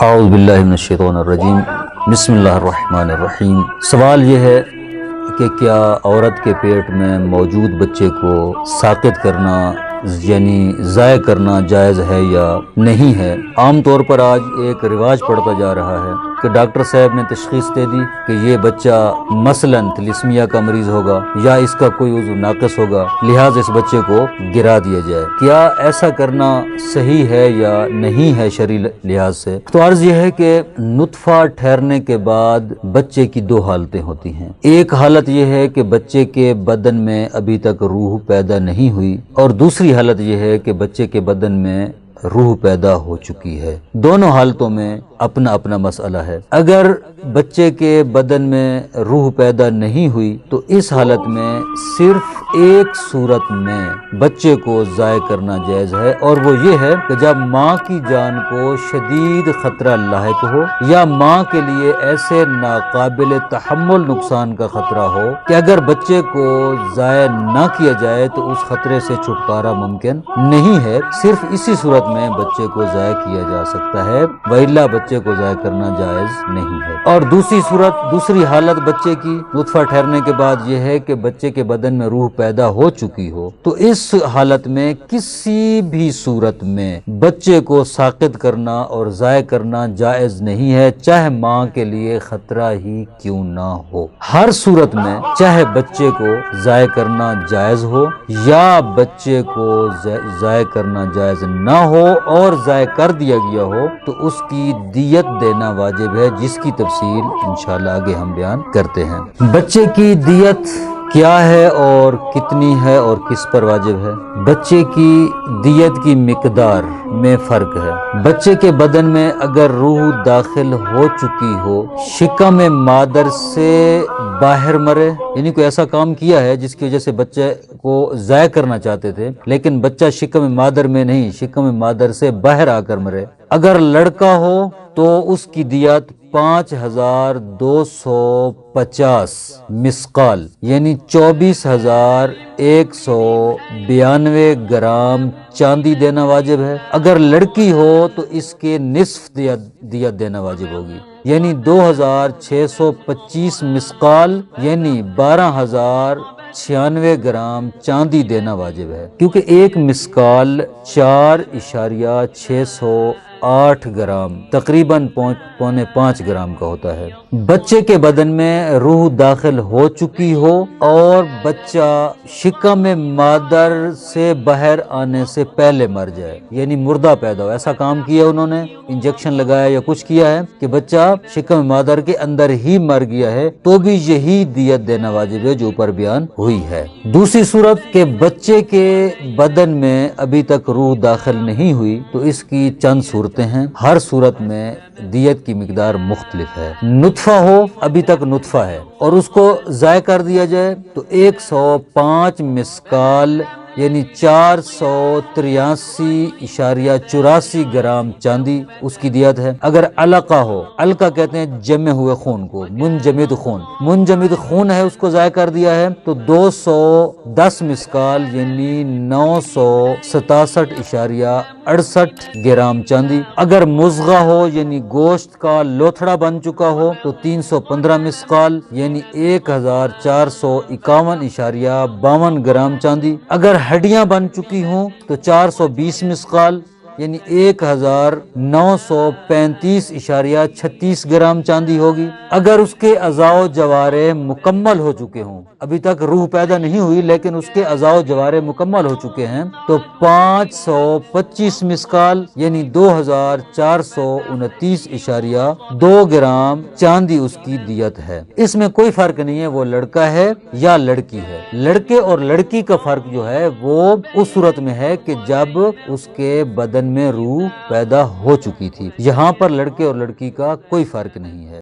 اعوذ باللہ من الشیطان الرجیم، بسم اللہ الرحمن الرحیم۔ سوال یہ ہے کہ کیا عورت کے پیٹ میں موجود بچے کو ساقط کرنا یعنی ضائع کرنا جائز ہے یا نہیں ہے؟ عام طور پر آج ایک رواج پڑتا جا رہا ہے کہ ڈاکٹر صاحب نے تشخیص دے دی کہ یہ بچہ مثلاً تھیلیسیمیا کا مریض ہوگا یا اس کا کوئی عضو ناقص ہوگا، لہٰذا اس بچے کو گرا دیا جائے۔ کیا ایسا کرنا صحیح ہے یا نہیں ہے شرعی لحاظ سے؟ تو عرض یہ ہے کہ نطفہ ٹھہرنے کے بعد بچے کی دو حالتیں ہوتی ہیں۔ ایک حالت یہ ہے کہ بچے کے بدن میں ابھی تک روح پیدا نہیں ہوئی، اور دوسری حالت یہ ہے کہ بچے کے بدن میں روح پیدا ہو چکی ہے۔ دونوں حالتوں میں اپنا اپنا مسئلہ ہے۔ اگر بچے کے بدن میں روح پیدا نہیں ہوئی تو اس حالت میں صرف ایک صورت میں بچے کو ضائع کرنا جائز ہے، اور وہ یہ ہے کہ جب ماں کی جان کو شدید خطرہ لاحق ہو یا ماں کے لیے ایسے ناقابل تحمل نقصان کا خطرہ ہو کہ اگر بچے کو ضائع نہ کیا جائے تو اس خطرے سے چھٹکارا ممکن نہیں ہے، صرف اسی صورت میں بچے کو ضائع کیا جا سکتا ہے، وإلا بچے کو ضائع کرنا جائز نہیں ہے۔ اور دوسری حالت بچے کی نطفہ ٹھہرنے کے بعد یہ ہے کہ بچے کے بدن میں روح پیدا ہو چکی ہو، تو اس حالت میں کسی بھی صورت میں بچے کو ساقط کرنا اور ضائع کرنا جائز نہیں ہے، چاہے ماں کے لیے خطرہ ہی کیوں نہ ہو۔ ہر صورت میں چاہے بچے کو ضائع کرنا جائز ہو یا بچے کو ضائع کرنا جائز نہ ہو اور ضائع کر دیا گیا ہو تو اس کی دیت دینا واجب ہے، جس کی تفصیل انشاءاللہ آگے ہم بیان کرتے ہیں۔ بچے کی دیت کیا ہے اور کتنی ہے اور کس پر واجب ہے؟ بچے کی دیت کی مقدار میں فرق ہے۔ بچے کے بدن میں اگر روح داخل ہو چکی ہو، شکم مادر سے باہر مرے، یعنی کوئی ایسا کام کیا ہے جس کی وجہ سے بچے کو ضائع کرنا چاہتے تھے لیکن بچہ شکم مادر میں نہیں، شکم مادر سے باہر آ کر مرے۔ اگر لڑکا ہو تو اس کی دیت 5250 مسقال یعنی 24,192 گرام چاندی دینا واجب ہے۔ اگر لڑکی ہو تو اس کے نصف دیت دینا واجب ہوگی، یعنی 2625 مسقال یعنی 12,096 گرام چاندی دینا واجب ہے، کیونکہ ایک مسقال 4.608 گرام تقریباً 4.5 گرام کا ہوتا ہے۔ بچے کے بدن میں روح داخل ہو چکی ہو اور بچہ شکم مادر سے باہر آنے سے پہلے مر جائے، یعنی مردہ پیدا ہو، ایسا کام کیا انہوں نے، انجیکشن لگایا یا کچھ کیا ہے کہ بچہ شکم مادر کے اندر ہی مر گیا ہے، تو بھی یہی دیت دینا واجب ہے جو اوپر بیان ہوئی ہے۔ دوسری صورت کہ بچے کے بدن میں ابھی تک روح داخل نہیں ہوئی تو اس کی چند صورتیں ہیں، ہر صورت میں دیت کی مقدار مختلف ہے۔ نطفہ ہو، ابھی تک نطفہ ہے اور اس کو ضائع کر دیا جائے تو 105 مسقال یعنی 483.84 گرام چاندی اس کی دیت ہے۔ اگر علقہ ہو، علقہ کہتے ہیں جمے ہوئے خون کو، منجمد خون ہے، اس کو ضائع کر دیا ہے تو 210 مسقال یعنی 967.68 گرام چاندی۔ اگر مضغہ ہو یعنی گوشت کا لوتھڑا بن چکا ہو تو 315 مسقال یعنی 1451.52 گرام چاندی۔ اگر ہڈیاں بن چکی ہوں تو 420 مسقال یعنی 1935.36 گرام چاندی ہوگی۔ اگر اس کے اعضاء و جوارح مکمل ہو چکے ہوں، ابھی تک روح پیدا نہیں ہوئی لیکن اس کے اعضاء و جوارح مکمل ہو چکے ہیں تو 525 مسقال یعنی 2429.2 گرام چاندی اس کی دیت ہے۔ اس میں کوئی فرق نہیں ہے وہ لڑکا ہے یا لڑکی ہے۔ لڑکے اور لڑکی کا فرق جو ہے وہ اس صورت میں ہے کہ جب اس کے بدن میں روح پیدا ہو چکی تھی، یہاں پر لڑکے اور لڑکی کا کوئی فرق نہیں ہے۔